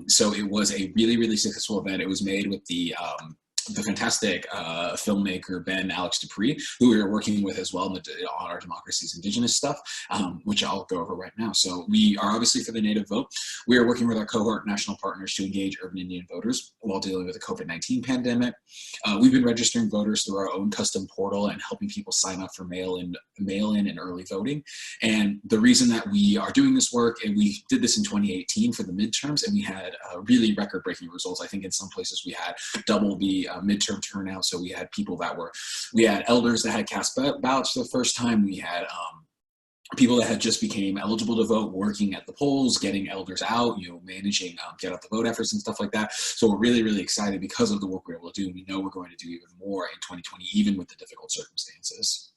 So it was a really, really successful event. It was made with the fantastic filmmaker Ben Alex Dupree, who we were working with as well on our Democracy's Indigenous stuff, which I'll go over right now. So we are obviously for the Native vote. We are working with our cohort national partners to engage urban Indian voters while dealing with the COVID-19 pandemic. We've been registering voters through our own custom portal and helping people sign up for mail-in and early voting. And the reason that we are doing this work, and we did this in 2018 for the midterms, and we had really record-breaking results. I think in some places we had double the midterm turnout. So we had people we had elders that had cast ballots for the first time. We had people that had just became eligible to vote working at the polls, getting elders out, managing get out the vote efforts and stuff like that. So we're really, really excited because of the work we're able to do. We know we're going to do even more in 2020, even with the difficult circumstances.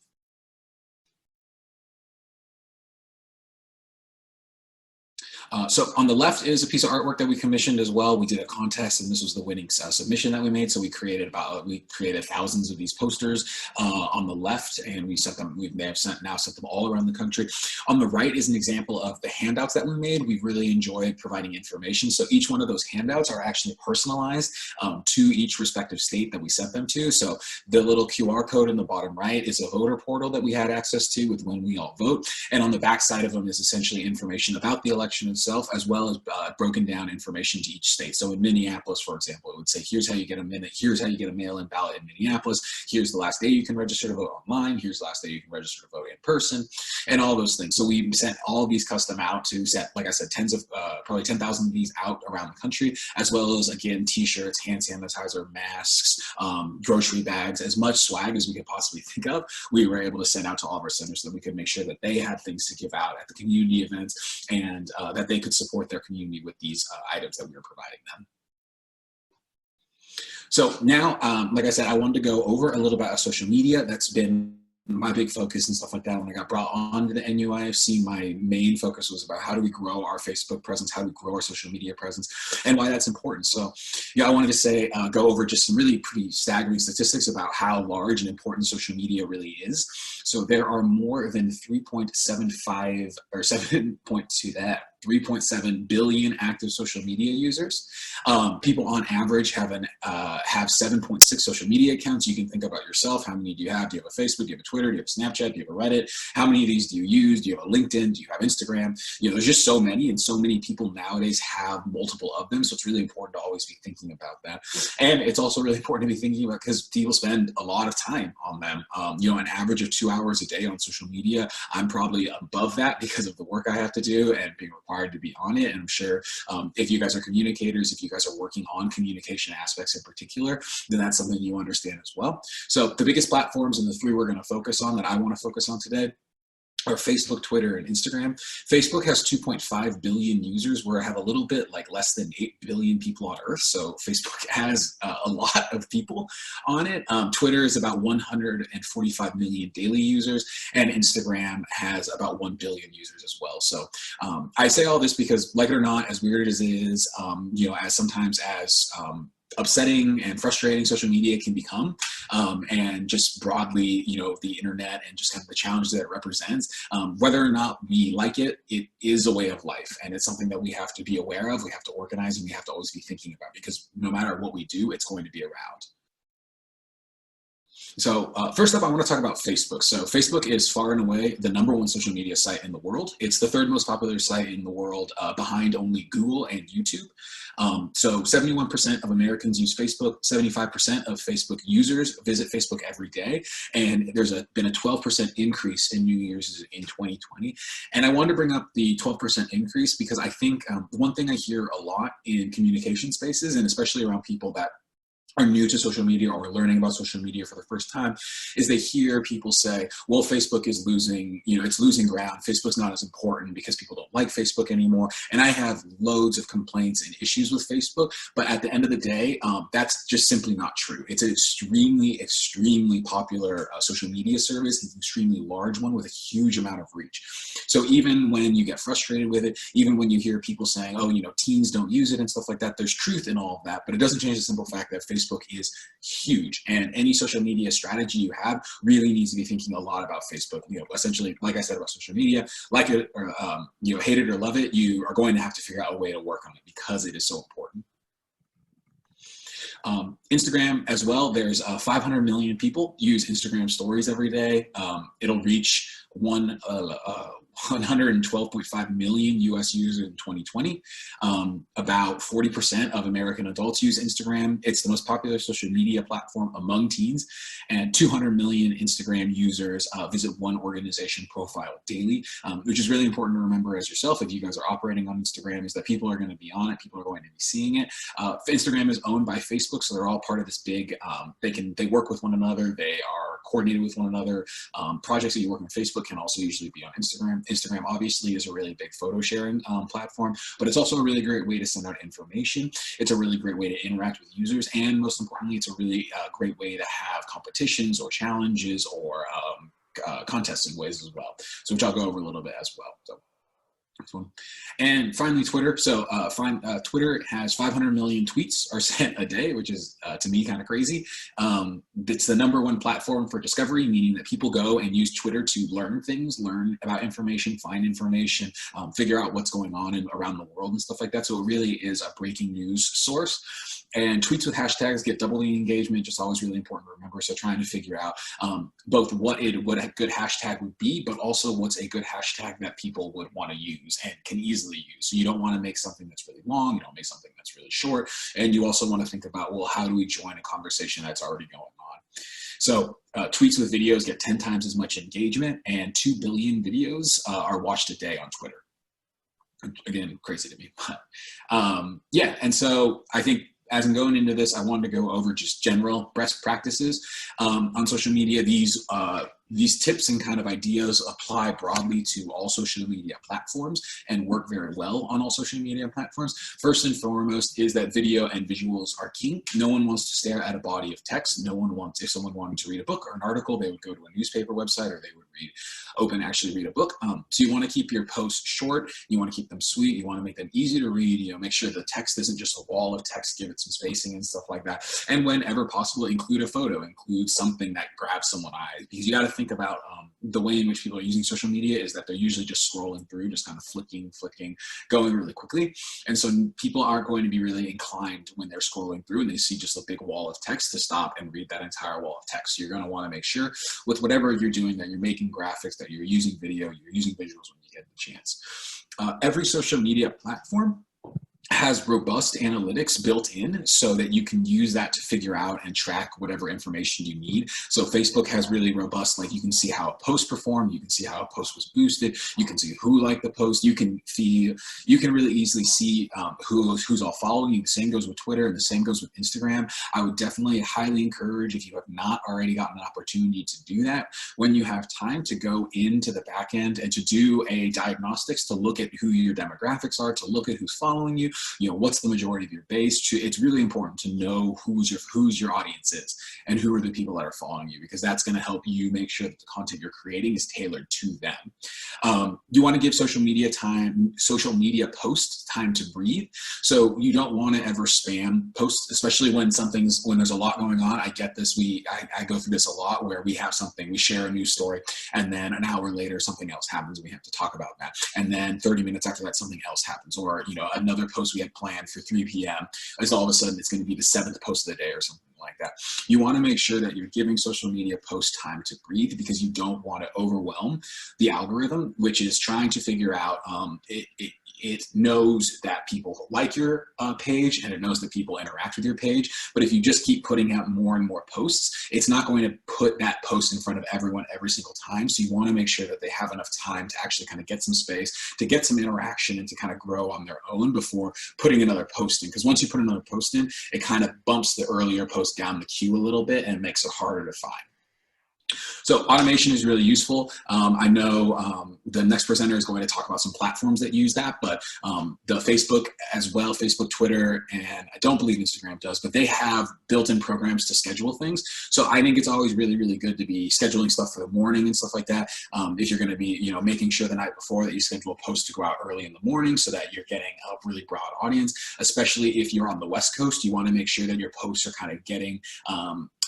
So on the left is a piece of artwork that we commissioned as well. We did a contest, and this was the winning submission that we made. So we created thousands of these posters on the left, and we sent them. We have now sent them all around the country. On the right is an example of the handouts that we made. We really enjoyed providing information. So each one of those handouts are actually personalized to each respective state that we sent them to. So the little QR code in the bottom right is a voter portal that we had access to with when we all vote, and on the back side of them is essentially information about the election itself, as well as broken down information to each state. So in Minneapolis, for example, it would say, here's how you get here's how you get a mail-in ballot in Minneapolis. Here's the last day you can register to vote online. Here's the last day you can register to vote in person, and all those things. So we sent all of these custom out to set, like I said, probably 10,000 of these out around the country, as well as, again, t-shirts, hand sanitizer, masks, grocery bags, as much swag as we could possibly think of. We were able to send out to all of our centers so that we could make sure that they had things to give out at the community events, and that they could support their community with these items that we were providing them. So now, like I said, I wanted to go over a little bit of social media. That's been my big focus and stuff like that. When I got brought on to the NUIFC, my main focus was about how do we grow our Facebook presence, how do we grow our social media presence, and why that's important. So I wanted to say, go over just some really pretty staggering statistics about how large and important social media really is. So there are more than 3.7 billion active social media users. People on average have 7.6 social media accounts. You can think about yourself. How many do you have? Do you have a Facebook? Do you have a Twitter? Do you have a Snapchat? Do you have a Reddit? How many of these do you use? Do you have a LinkedIn? Do you have Instagram? There's just so many, and so many people nowadays have multiple of them. So it's really important to always be thinking about that. And it's also really important to be thinking about, because people spend a lot of time on them. An average of 2 hours a day on social media. I'm probably above that because of the work I have to do and being required to be on it. And I'm sure if you guys are communicators, if you guys are working on communication aspects in particular, then that's something you understand as well. So the biggest platforms, and the three we're going to focus on, that I want to focus on today, are Facebook, Twitter, and Instagram. Facebook has 2.5 billion users, where I have a little bit less than 8 billion people on Earth. So Facebook has a lot of people on it. Twitter is about 145 million daily users, and Instagram has about 1 billion users as well. So I say all this because, like it or not, as weird as it is, as sometimes as upsetting and frustrating social media can become, and just broadly, the internet and just kind of the challenge that it represents, whether or not we like it, it is a way of life, and it's something that we have to be aware of, we have to organize, and we have to always be thinking about, because no matter what we do, it's going to be around. So first up, I want to talk about Facebook. So Facebook is far and away the #1 social media site in the world. It's the third most popular site in the world, behind only Google and YouTube. So 71% of Americans use Facebook, 75% of Facebook users visit Facebook every day, and there's been a 12% increase in new users in 2020. And I wanted to bring up the 12% increase because I think one thing I hear a lot in communication spaces, and especially around people that are new to social media or learning about social media for the first time, is they hear people say, well, Facebook is losing, it's losing ground. Facebook's not as important because people don't like Facebook anymore. And I have loads of complaints and issues with Facebook, but at the end of the day, that's just simply not true. It's an extremely, extremely popular social media service. It's an extremely large one with a huge amount of reach. So even when you get frustrated with it, even when you hear people saying, oh, teens don't use it and stuff like that, there's truth in all of that, but it doesn't change the simple fact that Facebook Facebook is huge. And any social media strategy you have really needs to be thinking a lot about Facebook. Essentially, like I said about social media, like it or hate it or love it, you are going to have to figure out a way to work on it because it is so important. Instagram as well, there's 500 million people use Instagram stories every day. It'll reach 112.5 million US users in 2020. About 40% of American adults use Instagram. It's the most popular social media platform among teens, and 200 million Instagram users visit one organization profile daily, which is really important to remember as yourself if you guys are operating on Instagram, is that people are going to be on it, people are going to be seeing it. Instagram is owned by Facebook, so they're all part of this big, they work with one another, they are coordinated with one another. Projects that you work on Facebook can also usually be on Instagram. Instagram obviously is a really big photo sharing platform, but it's also a really great way to send out information. It's a really great way to interact with users, and most importantly, it's a really great way to have competitions or challenges or contests in ways as well. So which I'll go over a little bit as well. So. And finally, Twitter. So Twitter has 500 million tweets are sent a day, which is, to me, kind of crazy. It's the #1 platform for discovery, meaning that people go and use Twitter to learn things, learn about information, find information, figure out what's going on around the world and stuff like that. So it really is a breaking news source. And tweets with hashtags get double the engagement, just always really important to remember. So trying to figure out both what a good hashtag would be, but also what's a good hashtag that people would want to use and can easily use. So you don't want to make something that's really long, you don't make something that's really short. And you also want to think about, well, how do we join a conversation that's already going on? So tweets with videos get 10 times as much engagement, and 2 billion videos are watched a day on Twitter. Again, crazy to me. But, yeah, and so I think as I'm going into this, I wanted to go over just general best practices on social media. These tips and kind of ideas apply broadly to all social media platforms and work very well on all social media platforms. First and foremost is that video and visuals are king. No one wants to stare at a body of text. No one wants, if someone wanted to read a book or an article, they would go to a newspaper website or they would actually read a book. So you want to keep your posts short. You want to keep them sweet. You want to make them easy to read. Make sure the text isn't just a wall of text. Give it some spacing and stuff like that. And whenever possible, include a photo, include something that grabs someone's eyes, because you got to think about the way in which people are using social media is that they're usually just scrolling through, just kind of flicking, going really quickly. And so people aren't going to be really inclined when they're scrolling through and they see just a big wall of text to stop and read that entire wall of text. So you're going to want to make sure with whatever you're doing that you're making graphics, that you're using video, you're using visuals when you get the chance. Every social media platform has robust analytics built in so that you can use that to figure out and track whatever information you need. So Facebook has really robust, like you can see how a post performed, you can see how a post was boosted, you can see who liked the post, you can really easily see who's all following you. The same goes with Twitter and the same goes with Instagram. I would definitely highly encourage, if you have not already gotten an opportunity to do that, when you have time, to go into the back end and to do a diagnostics, to look at who your demographics are, to look at who's following you, what's the majority of your base. It's really important to know who's your audience is and who are the people that are following you, because that's going to help you make sure that the content you're creating is tailored to them. You want to give social media posts time to breathe. So you don't want to ever spam posts, especially when there's a lot going on. I get this. I go through this a lot, where we share a news story, and then an hour later something else happens. We have to talk about that, and then 30 minutes after that something else happens, or another post we had planned for 3 p.m. is all of a sudden it's going to be the 7th post of the day or something like that. You want to make sure that you're giving social media posts time to breathe, because you don't want to overwhelm the algorithm, which is trying to figure out, it knows that people like your page, and it knows that people interact with your page. But if you just keep putting out more and more posts, it's not going to put that post in front of everyone every single time. So you want to make sure that they have enough time to actually kind of get some space, to get some interaction, and to kind of grow on their own before putting another post in. Because once you put another post in, it kind of bumps the earlier post down the queue a little bit and makes it harder to find. So automation is really useful. I know the next presenter is going to talk about some platforms that use that, but the Facebook as well, Facebook, Twitter, and I don't believe Instagram does, but they have built-in programs to schedule things. So I think it's always really, really good to be scheduling stuff for the morning and stuff like that. If you're going to be, making sure the night before that you schedule a post to go out early in the morning so that you're getting a really broad audience, especially if you're on the West Coast, you want to make sure that your posts are kind of getting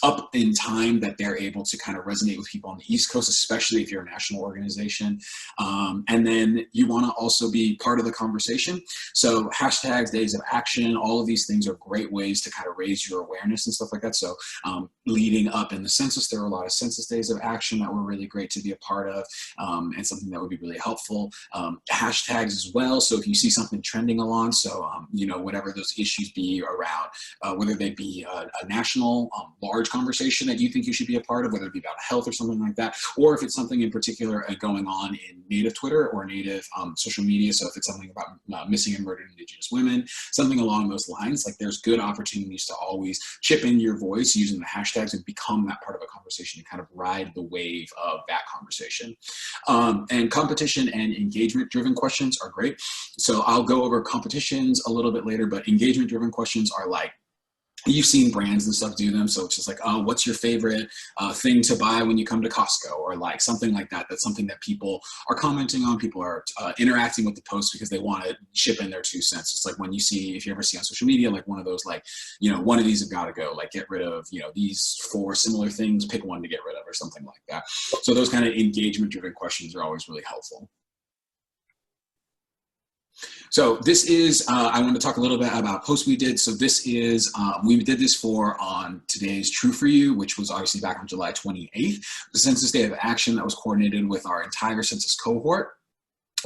up in time that they're able to kind of resonate with people on the East Coast, especially if you're a national organization. And then you want to also be part of the conversation. So hashtags, days of action, all of these things are great ways to kind of raise your awareness and stuff like that. So leading up in the census, there were a lot of census days of action that were really great to be a part of, and something that would be really helpful. Hashtags as well. So if you see something trending along, so whatever those issues be around, whether they be a national large conversation that you think you should be a part of, whether it be about health or something like that, or if it's something in particular going on in native Twitter or native social media. So if it's something about missing and murdered Indigenous women, something along those lines, like there's good opportunities to always chip in your voice using the hashtags and become that part of a conversation and kind of ride the wave of that conversation. And competition and engagement driven questions are great. So I'll go over competitions a little bit later, but engagement driven questions are like, you've seen brands and stuff do them. So it's just like, oh, what's your favorite thing to buy when you come to Costco, or like something like that. That's something that people are commenting on. People are interacting with the post because they want to chip in their 2 cents. It's like when you see, if you ever see on social media, like one of those, like, one of these have got to go, like get rid of, these 4 similar things, pick one to get rid of or something like that. So those kind of engagement driven questions are always really helpful. So this is, I want to talk a little bit about posts we did. So this is, we did this on today's True For You, which was obviously back on July 28th, the Census Day of Action that was coordinated with our entire census cohort.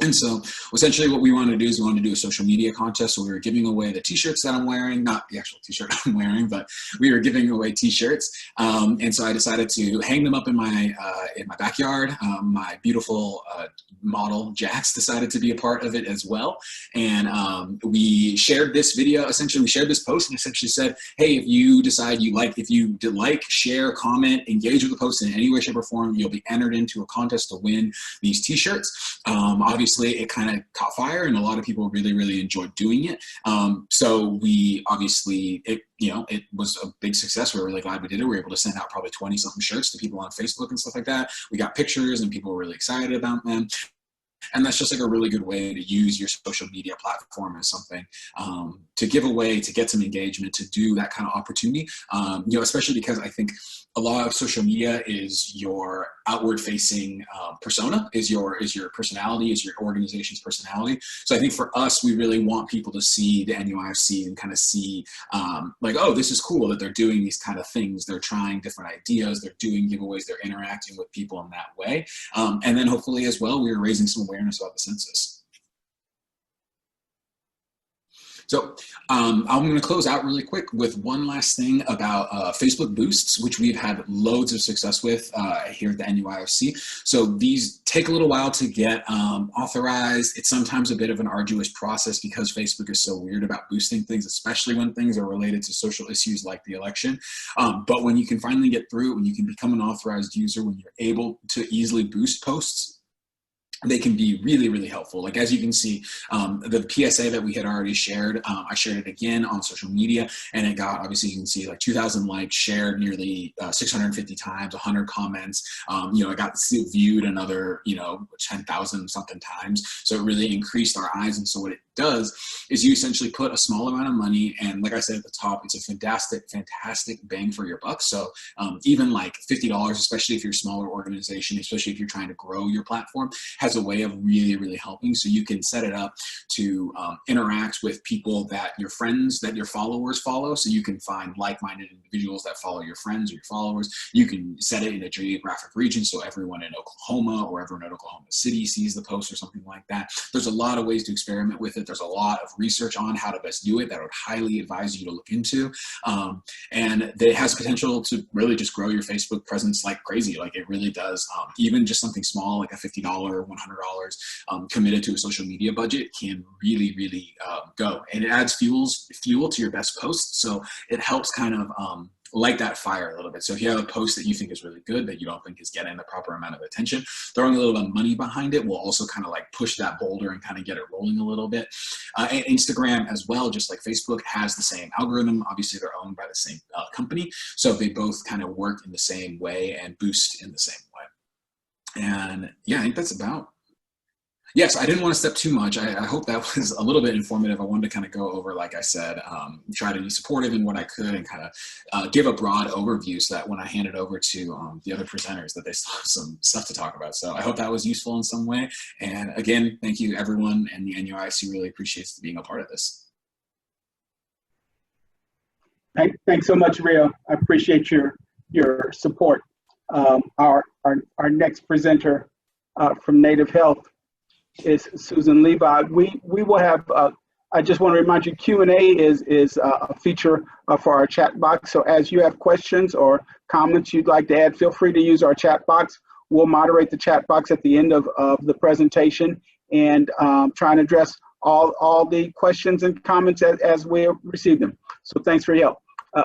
And so essentially what we wanted to do is we wanted to do a social media contest. So we were giving away the t-shirts that I'm wearing, not the actual t-shirt I'm wearing, but we were giving away t-shirts. And so I decided to hang them up in my backyard. My beautiful model, Jax, decided to be a part of it as well. And we shared this video, essentially we shared this post and essentially said, hey, if you decide if you like, share, comment, engage with the post in any way, shape, or form, you'll be entered into a contest to win these t-shirts. Obviously, it kind of caught fire, and a lot of people really, really enjoyed doing it. So we obviously, it was a big success. We were really glad we did it. We were able to send out probably 20-something shirts to people on Facebook and stuff like that. We got pictures, and people were really excited about them. And that's just like a really good way to use your social media platform as something to give away, to get some engagement, to do that kind of opportunity. Especially because I think a lot of social media is your outward-facing persona, is your personality, is your organization's personality. So I think for us, we really want people to see the NUIFC and kind of see like, oh, this is cool that they're doing these kind of things. They're trying different ideas. They're doing giveaways. They're interacting with people in that way. And then hopefully as well, we're raising some awareness about the census. So I'm going to close out really quick with one last thing about Facebook boosts, which we've had loads of success with here at the NUIFC. So these take a little while to get authorized. It's sometimes a bit of an arduous process because Facebook is so weird about boosting things, especially when things are related to social issues like the election. But when you can finally get through, when you can become an authorized user, when you're able to easily boost posts, they can be really, really helpful. Like, as you can see, the PSA that we had already shared, I shared it again on social media, and it got, obviously you can see like 2,000 likes, shared nearly 650 times, 100 comments. It got viewed another, 10,000 something times. So it really increased our eyes. And so what it does is you essentially put a small amount of money, and like I said at the top, it's a fantastic bang for your buck. So even like $50, especially if you're a smaller organization, especially if you're trying to grow your platform, has a way of really, really helping. So you can set it up to interact with people that your friends, that your followers follow. So you can find like-minded individuals that follow your friends or your followers. You can set it in a geographic region, so everyone in Oklahoma or everyone in Oklahoma City sees the post or something like that. There's a lot of ways to experiment with it. There's a lot of research on how to best do it that I would highly advise you to look into. And it has potential to really just grow your Facebook presence like crazy. Like, it really does. Even just something small, like a $50, $100 committed to a social media budget can really, really go. And it adds fuel to your best posts. So it helps kind of light that fire a little bit. So if you have a post that you think is really good that you don't think is getting the proper amount of attention, throwing a little bit of money behind it will also kind of like push that boulder and kind of get it rolling a little bit. And Instagram as well, just like Facebook, has the same algorithm. Obviously, they're owned by the same company, so they both kind of work in the same way and boost in the same way. And yeah, I think that's about. Yes, I didn't want to step too much. I hope that was a little bit informative. I wanted to kind of go over, like I said, try to be supportive in what I could and kind of give a broad overview so that when I hand it over to the other presenters that they still have some stuff to talk about. So I hope that was useful in some way. And again, thank you everyone, and the NUIC really appreciates being a part of this. Thanks so much, Rio. I appreciate your support. Our next presenter from Native Health is Susan Levi. We will have, I just want to remind you, Q&A is a feature for our chat box. So as you have questions or comments you'd like to add, feel free to use our chat box. We'll moderate the chat box at the end of the presentation and try and address all the questions and comments as we receive them. So thanks for your help.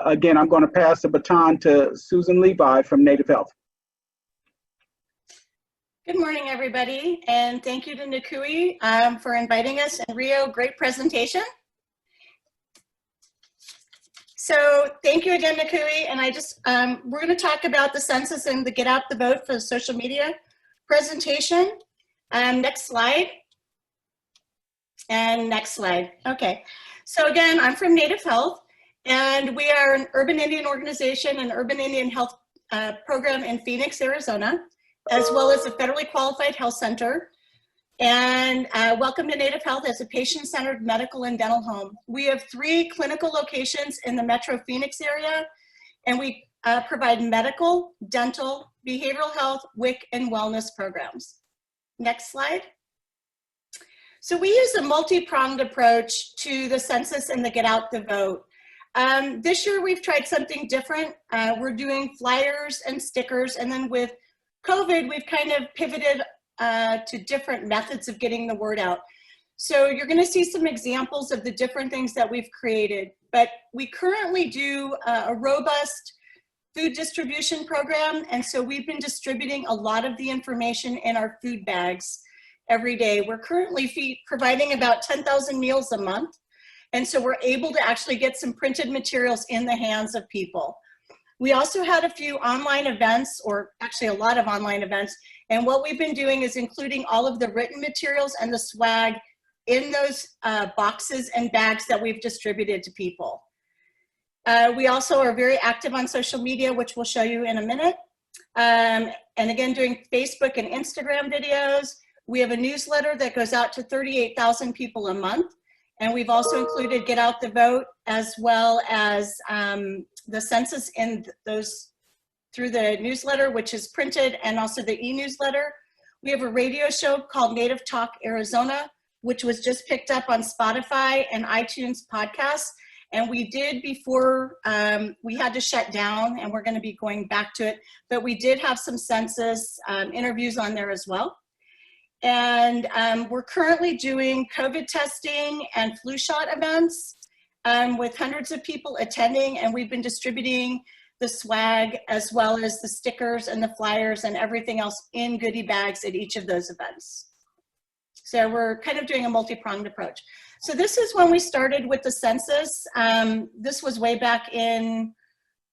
Again, I'm going to pass the baton to Susan Levi from Native Health. Good morning, everybody, and thank you to NCUIH for inviting us. And Rio, great presentation. So thank you again, NCUIH. And I just, we're going to talk about the census and the Get Out the Vote for the social media presentation. Next slide. And next slide. Okay. So again, I'm from Native Health, and we are an urban Indian organization, an urban Indian health program in Phoenix, Arizona, as well as a federally qualified health center. And welcome to Native Health as a patient-centered medical and dental home. We have 3 clinical locations in the Metro Phoenix area, and we provide medical, dental, behavioral health, WIC, and wellness programs. Next slide. So we use a multi-pronged approach to the census and the Get Out the Vote. This year we've tried something different. We're doing flyers and stickers, and then with COVID, we've kind of pivoted to different methods of getting the word out. So you're going to see some examples of the different things that we've created, but we currently do a robust food distribution program, and so we've been distributing a lot of the information in our food bags every day. We're currently providing about 10,000 meals a month, and so we're able to actually get some printed materials in the hands of people. We also had a few online events, or actually a lot of online events, and what we've been doing is including all of the written materials and the swag in those boxes and bags that we've distributed to people. We also are very active on social media, which we'll show you in a minute. And again, doing Facebook and Instagram videos. We have a newsletter that goes out to 38,000 people a month. And we've also included Get Out the Vote, as well as the census in those through the newsletter, which is printed, and also the e-newsletter. We have a radio show called Native Talk Arizona, which was just picked up on Spotify and iTunes podcasts. And we did before we had to shut down, and we're going to be going back to it. But we did have some census interviews on there as well. And we're currently doing COVID testing and flu shot events with hundreds of people attending, and we've been distributing the swag as well as the stickers and the flyers and everything else in goodie bags at each of those events. So we're kind of doing a multi-pronged approach. So this is when we started with the census. This was way back in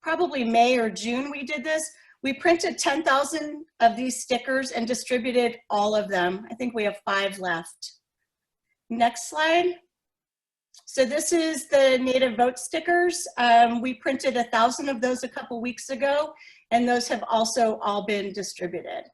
probably May or June we did this. We printed 10,000 of these stickers and distributed all of them. I think we have 5 left. Next slide. So this is the Native Vote stickers. We printed 1,000 of those a couple weeks ago, and those have also all been distributed.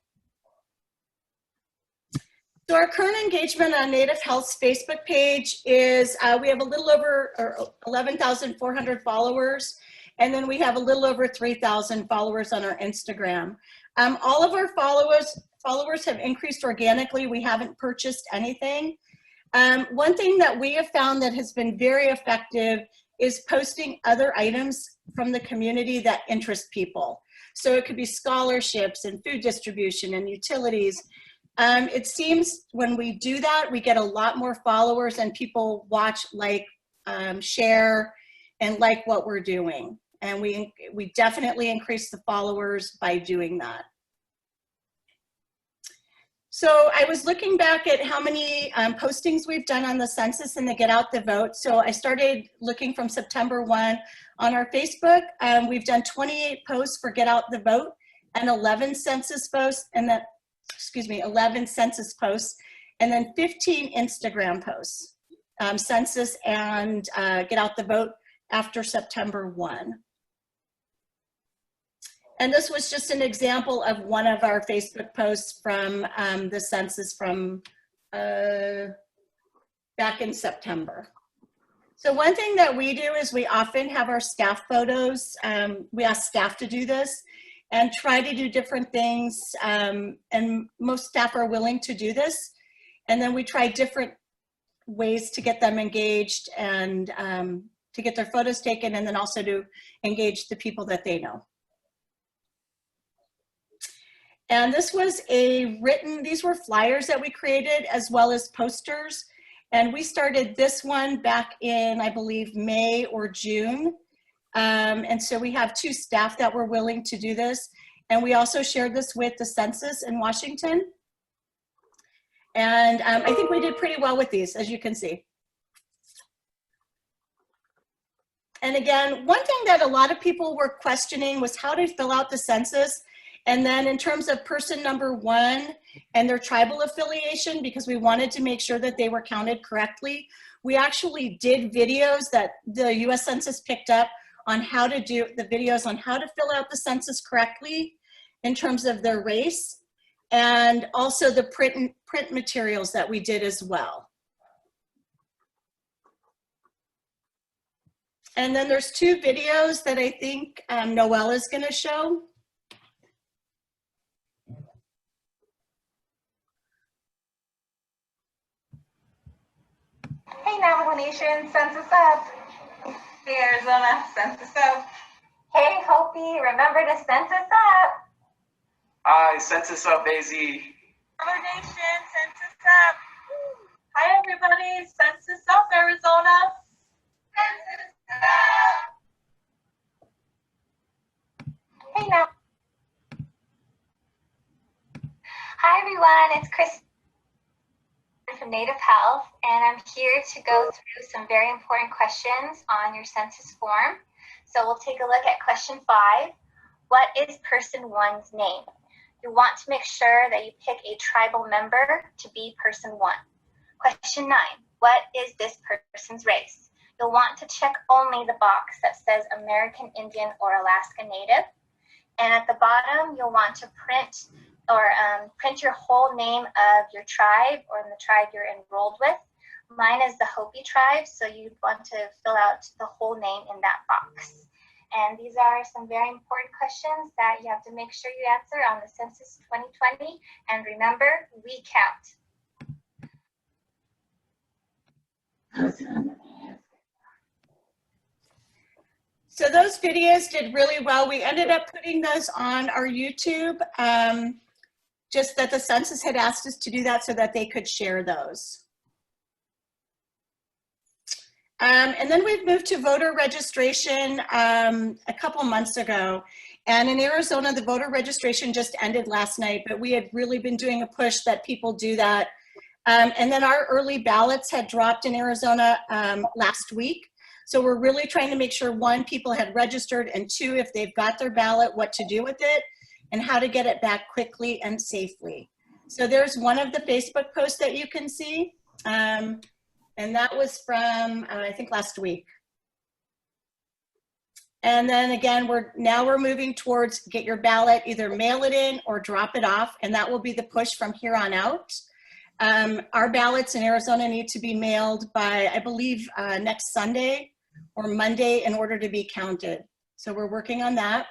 So our current engagement on Native Health's Facebook page is we have a little over 11,400 followers. And then we have a little over 3,000 followers on our Instagram. All of our followers have increased organically. We haven't purchased anything. One thing that we have found that has been very effective is posting other items from the community that interest people. So it could be scholarships and food distribution and utilities. It seems when we do that, we get a lot more followers and people watch, like, share, and like what we're doing. And we definitely increased the followers by doing that. So I was looking back at how many postings we've done on the census and the Get Out the Vote. So I started looking from September 1 on our Facebook. We've done 28 posts for Get Out the Vote and 11 census posts, and then, 11 census posts, and then 15 Instagram posts, census and Get Out the Vote after September 1. And this was just an example of one of our Facebook posts from the census from back in September. So one thing that we do is we often have our staff photos. We ask staff to do this and try to do different things. And most staff are willing to do this. And then we try different ways to get them engaged and to get their photos taken, and then also to engage the people that they know. And this was these were flyers that we created as well as posters. And we started this one back in, I believe, May or June. And so we have 2 staff that were willing to do this. And we also shared this with the census in Washington. And I think we did pretty well with these, as you can see. And again, one thing that a lot of people were questioning was how to fill out the census. And then in terms of person number 1 and their tribal affiliation, because we wanted to make sure that they were counted correctly, we actually did videos that the US Census picked up on how to do the videos on how to fill out the census correctly in terms of their race, and also the print materials that we did as well. And then there's 2 videos that I think Noelle is going to show. Hey Navajo Nation, Census Up. Hey Arizona, Census Up. Hey Hopi, remember to Census Up. Hi, Census Up, AZ. Hello Nation, Census Up. Hi everybody, Census Up, Arizona. Census Up. Hey now. Hi everyone, it's Chris from Native Health, and I'm here to go through some very important questions on your census form. So we'll take a look at question 5. What is person 1's name? You want to make sure that you pick a tribal member to be person 1. Question 9. What is this person's race? You'll want to check only the box that says American Indian or Alaska Native. And at the bottom, you'll want to print your whole name of your tribe or the tribe you're enrolled with. Mine is the Hopi tribe, so you'd want to fill out the whole name in that box. And these are some very important questions that you have to make sure you answer on the Census 2020. And remember, we count. So those videos did really well. We ended up putting those on our YouTube, just that the census had asked us to do that so that they could share those. And then we've moved to voter registration a couple months ago. And in Arizona, the voter registration just ended last night, but we had really been doing a push that people do that. And then our early ballots had dropped in Arizona last week. So we're really trying to make sure, 1, people had registered, and 2, if they've got their ballot, what to do with it and how to get it back quickly and safely. So there's one of the Facebook posts that you can see. And that was from, I think, last week. And then again, we're moving towards get your ballot, either mail it in or drop it off. And that will be the push from here on out. Our ballots in Arizona need to be mailed by, I believe, next Sunday or Monday in order to be counted. So we're working on that.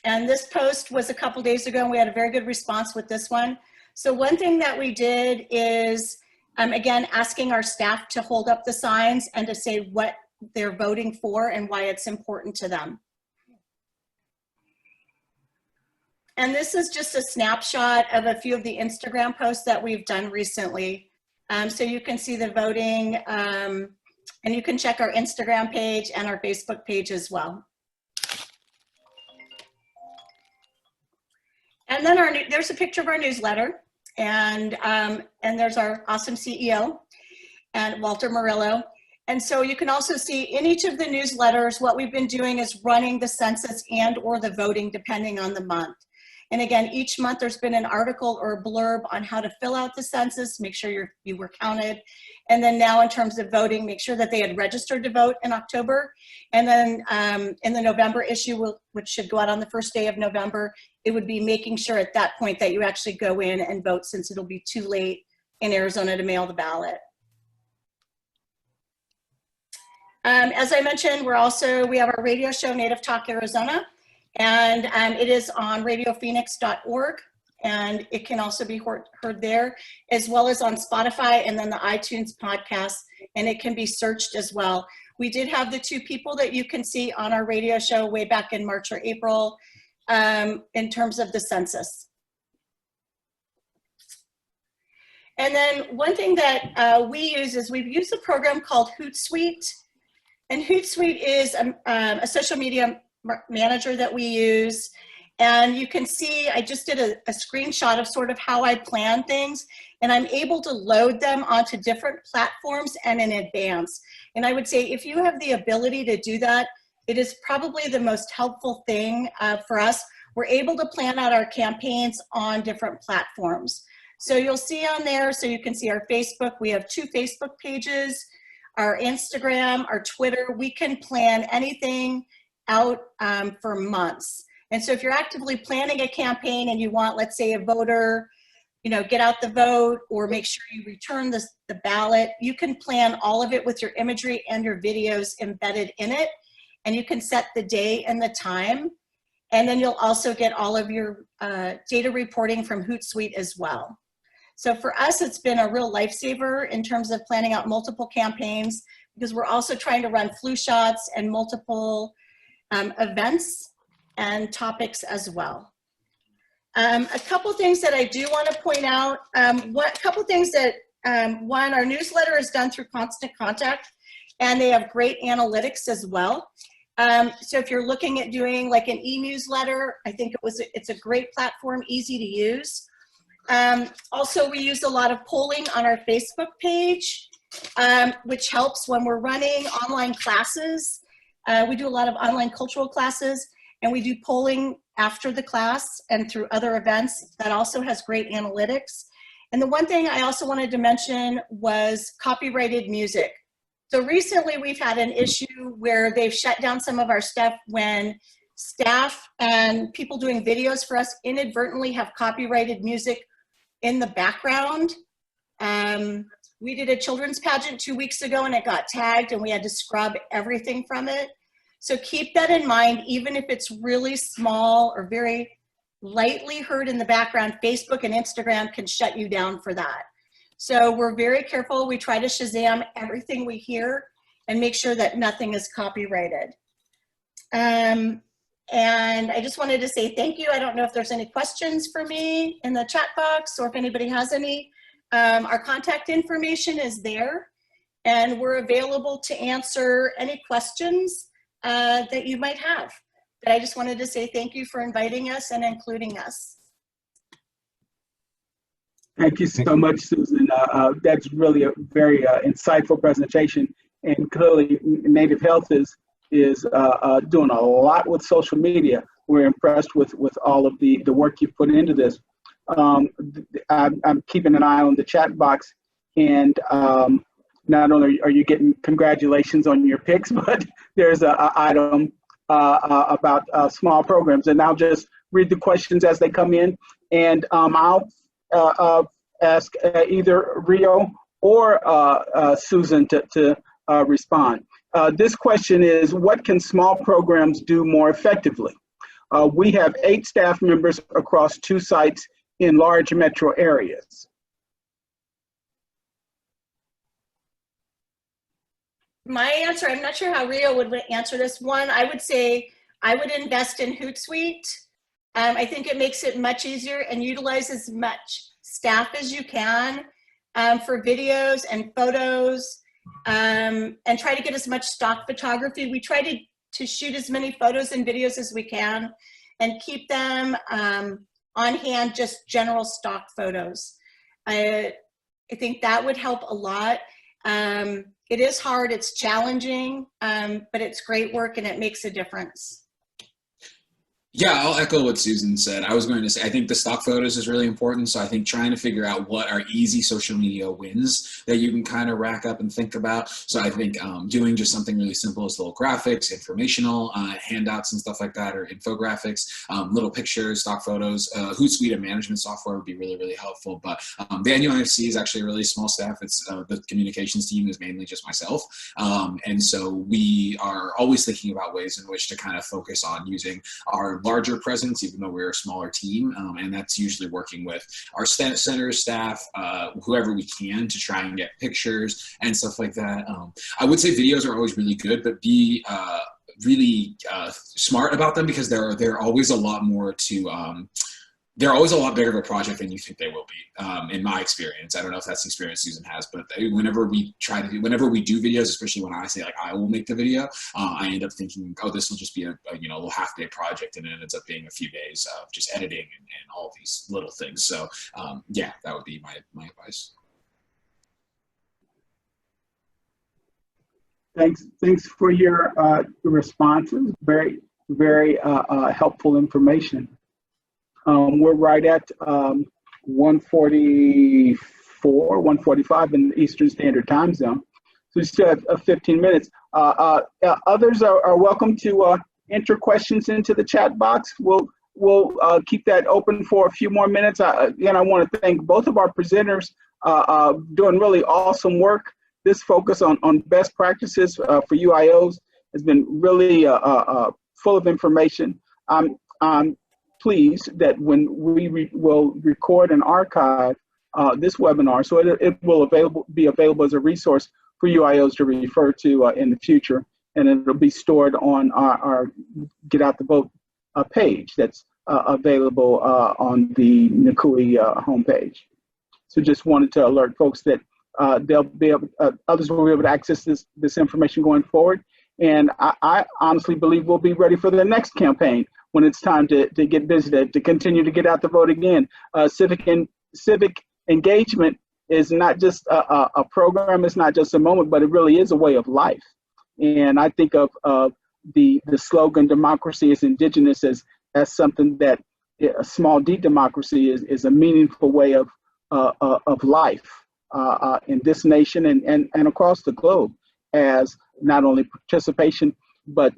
And this post was a couple days ago, and we had a very good response with this one. So one thing that we did is, again, asking our staff to hold up the signs and to say what they're voting for and why it's important to them. And this is just a snapshot of a few of the Instagram posts that we've done recently. So you can see the voting And you can check our Instagram page and our Facebook page as well. And then there's a picture of our newsletter, and there's our awesome CEO, and Walter Murillo. And so you can also see in each of the newsletters, what we've been doing is running the census and or the voting depending on the month. And again, each month there's been an article or a blurb on how to fill out the census, make sure you were counted. And then now in terms of voting, make sure that they had registered to vote in October. And then in the November issue, which should go out on the first day of November, it would be making sure at that point that you actually go in and vote, since it'll be too late in Arizona to mail the ballot. As I mentioned, we have our radio show, Native Talk Arizona, and it is on radiophoenix.org, and it can also be heard there, as well as on Spotify and then the iTunes podcast, and it can be searched as well. We did have the 2 people that you can see on our radio show way back in March or April in terms of the census. And then one thing that we use is we've used a program called Hootsuite. And Hootsuite is a social media manager that we use. And you can see, I just did a screenshot of sort of how I plan things, and I'm able to load them onto different platforms and in advance. And I would say if you have the ability to do that, it is probably the most helpful thing for us. We're able to plan out our campaigns on different platforms. So you'll see on there, so you can see our Facebook, we have 2 Facebook pages, our Instagram, our Twitter. We can plan anything out for months. And so if you're actively planning a campaign and you want, let's say, a voter, get out the vote or make sure you return the ballot, you can plan all of it with your imagery and your videos embedded in it. And you can set the day and the time. And then you'll also get all of your data reporting from Hootsuite as well. So for us, it's been a real lifesaver in terms of planning out multiple campaigns, because we're also trying to run flu shots and multiple events and topics as well. A couple things that I do want to point out. Couple things that, one, our newsletter is done through Constant Contact, and they have great analytics as well. So if you're looking at doing like an e-newsletter, I think it's a great platform, easy to use. Also, we use a lot of polling on our Facebook page, which helps when we're running online classes. We do a lot of online cultural classes, and we do polling after the class and through other events. That also has great analytics. And the one thing I also wanted to mention was copyrighted music. So recently we've had an issue where they've shut down some of our stuff when staff and people doing videos for us inadvertently have copyrighted music in the background. We did a children's pageant 2 weeks ago and it got tagged and we had to scrub everything from it. So keep that in mind, even if it's really small or very lightly heard in the background, Facebook and Instagram can shut you down for that. So we're very careful. We try to Shazam everything we hear and make sure that nothing is copyrighted. And I just wanted to say thank you. I don't know if there's any questions for me in the chat box or if anybody has any. Our contact information is there and we're available to answer any questions that you might have. But I just wanted to say thank you for inviting us and including us. Thank you so much, Susan. That's really a very insightful presentation. And clearly, Native Health is doing a lot with social media. We're impressed with all of the work you've put into this. I'm keeping an eye on the chat box, and not only are you getting congratulations on your picks, but there's an item about small programs. And I'll just read the questions as they come in, and I'll ask either Rio or Susan to respond. This question is, what can small programs do more effectively? We have 8 staff members across 2 sites in large metro areas. My answer, I'm not sure how Rio would answer this. One, I would say I would invest in Hootsuite. I think it makes it much easier and utilize as much staff as you can for videos and photos and try to get as much stock photography. We try to shoot as many photos and videos as we can and keep them on hand, just general stock photos. I think that would help a lot. It is hard, it's challenging, but it's great work and it makes a difference. Yeah, I'll echo what Susan said. I was going to say, I think the stock photos is really important. So I think trying to figure out what are easy social media wins that you can kind of rack up and think about. So I think doing just something really simple as little graphics, informational handouts and stuff like that, or infographics, little pictures, stock photos. Hootsuite and management software would be really, really helpful. But the NCUIH is actually a really small staff. It's the communications team is mainly just myself. And so we are always thinking about ways in which to kind of focus on using our larger presence, even though we're a smaller team, and that's usually working with our center staff, whoever we can, to try and get pictures and stuff like that. I would say videos are always really good, but be really smart about them, because they're always a lot more to they're always a lot bigger of a project than you think they will be, in my experience. I don't know if that's the experience Susan has, but whenever we do videos, especially when I say like I will make the video, I end up thinking, oh, this will just be a little half-day project, and it ends up being a few days of just editing and all these little things. So yeah, that would be my advice. Thanks for your responses. Very, very helpful information. We're right at 1:44, 1:45 in the Eastern Standard Time Zone. So we still have 15 minutes. Others are welcome to enter questions into the chat box. We'll keep that open for a few more minutes. Again, I want to thank both of our presenters doing really awesome work. This focus on best practices for UIOs has been really full of information. I'm pleased that when we will record and archive this webinar, so it will be available as a resource for UIOs to refer to in the future, and it'll be stored on our Get Out the Vote page that's available on the NCUIH homepage. So just wanted to alert folks that they'll be able, others will be able to access this information going forward, and I honestly believe we'll be ready for the next campaign when it's time to get busy, to continue to get out the vote again. Civic engagement is not just a program, it's not just a moment, but it really is a way of life. And I think of the slogan, democracy is indigenous, as something that a small d democracy is a meaningful way of life in this nation and across the globe, as not only participation, but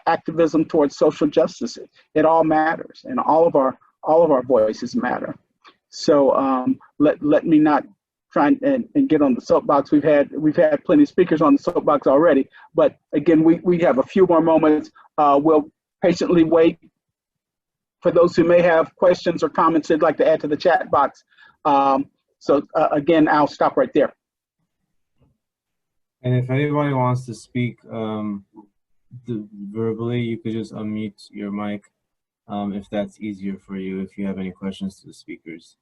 activism towards social justice. It all matters, and all of our voices matter. So let me not try and get on the soapbox. We've had plenty of speakers on the soapbox already, but again, we have a few more moments. We'll patiently wait for those who may have questions or comments they'd like to add to the chat box. Again, I'll stop right there. And if anybody wants to speak verbally, you could just unmute your mic if that's easier for you, if you have any questions to the speakers.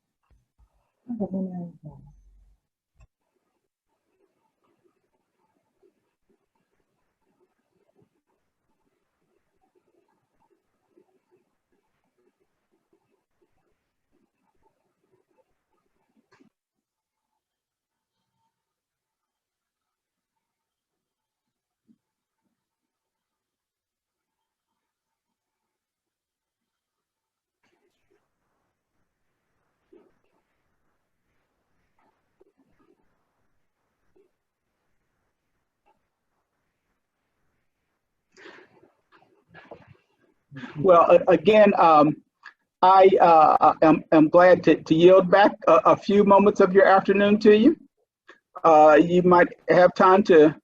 Well, again, I am glad to yield back a few moments of your afternoon to you. You might have time to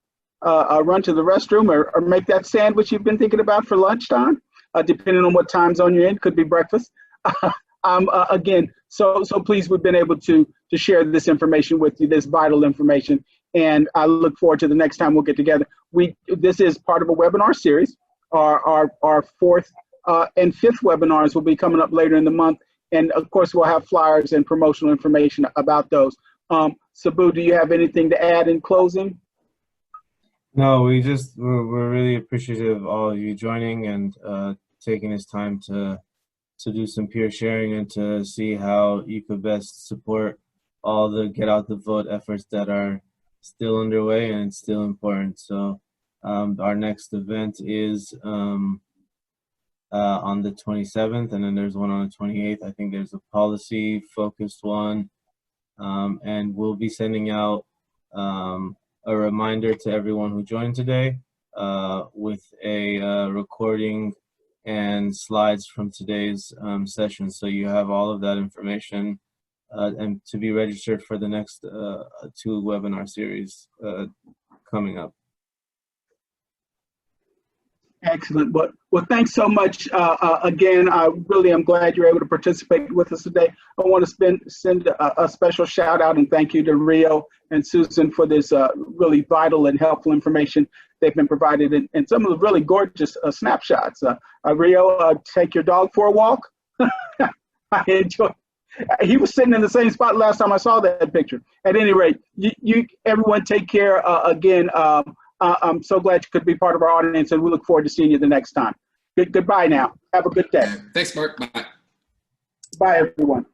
run to the restroom or make that sandwich you've been thinking about for lunchtime, depending on what time zone you're in. Could be breakfast. Again, so pleased we've been able to share this information with you, this vital information, and I look forward to the next time we'll get together. This is part of a webinar series. Our fourth and fifth webinars will be coming up later in the month, and of course we'll have flyers and promotional information about those. Sabu, do you have anything to add in closing? No, we're really appreciative of all of you joining and taking this time to do some peer sharing and to see how you could best support all the get out the vote efforts that are still underway and it's still important. So our next event is on the 27th, and then there's one on the 28th. I think there's a policy focused one, and we'll be sending out a reminder to everyone who joined today with a recording and slides from today's session. So you have all of that information and to be registered for the next 2 webinar series coming up. Excellent. Well, thanks so much. Again, I really am glad you're able to participate with us today. I want to send a special shout out and thank you to Rio and Susan for this really vital and helpful information they've been provided and some of the really gorgeous snapshots. Rio, take your dog for a walk. I enjoy. He was sitting in the same spot last time I saw that picture. At any rate, everyone take care. Again, I'm so glad you could be part of our audience, and we look forward to seeing you the next time. Goodbye now. Have a good day. Thanks, Mark. Bye. Bye, everyone.